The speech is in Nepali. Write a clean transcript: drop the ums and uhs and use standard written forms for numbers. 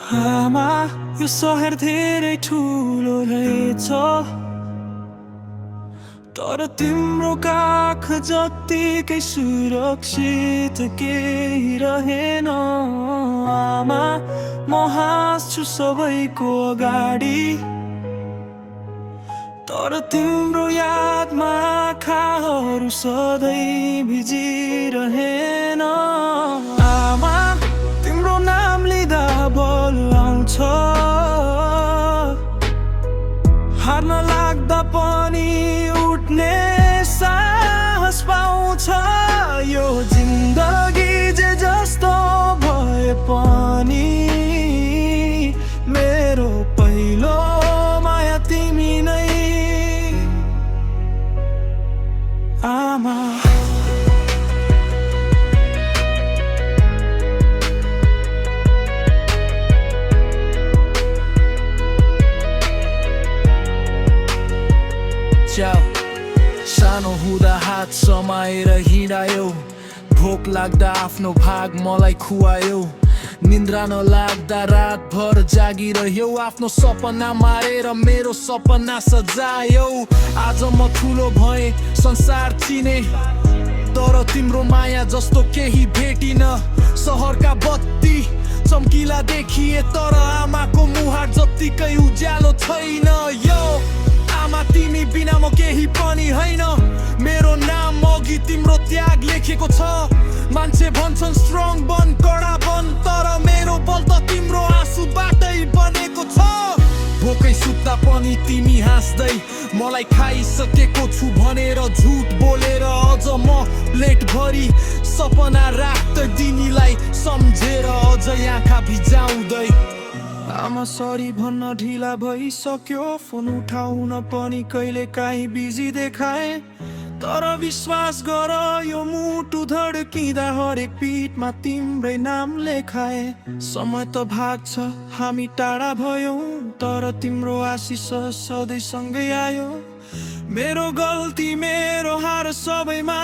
आमा यो सहर धेरै ठुलो रहेछ, तर तिम्रो काख जत्तिकै सुरक्षित केही रहेन। आमा म हाँस्छु सबैको अगाडि, तर तिम्रो यादमा आँखाहरू सधैँ भिजिरहेन। आमा तिम्रो नाम लिँदा बल आउँछ, हार्न लाग्दा पनि उठ्ने साहस पाउँछ। यो जिन्दगी जे जस्तो भए पनि मेरो पहिलो माया तिमी नै आमा। सानो हुँदा हात समाएर हिँडायो, भोक लाग्दा आफ्नो भाग मलाई खुवायो, निन्द्रा नलाग्दा रातभर जागिरह्यो, आफ्नो सपना मारेर मेरो सपना सजायो। आज म ठुलो भएँ, संसार चिने, तर तिम्रो माया जस्तो केही भेटिन। सहरका बत्ती चम्किला देखिए, तर आमाको मुहार जत्तिकै उज्यालो छैन। यो आमा तिमी बिना म केही पनि होइन, मेरो नाम अघि तिम्रो त्याग लेखेको छ। मान्छे भन्छन् स्ट्रङ बन, कडा बन, तर मेरो बल त तिम्रो आँसुबाटै बनेको छ। भोकै सुत्दा पनि तिमी हाँस्दै मलाई खाइसकेको छु भनेर झुट बोलेर अझ म प्लेट भरि सपना राख्दै दिनीलाई सम्झेर अझ आँखा भिजाउँदै। आमा सरी भन्न ढिला भइसक्यो, फोन उठाउन पनि कहिले काहीँ बिजी देखाए, तर विश्वास गर यो मुटु धड्किँदा हरेक पिठमा तिम्रै नाम लेखाए। समय त भाग्छ हामी टाढा भयौँ, तर तिम्रो आशिष सधैँ सँगै आयो। मेरो गल्ती मेरो हार सबैमा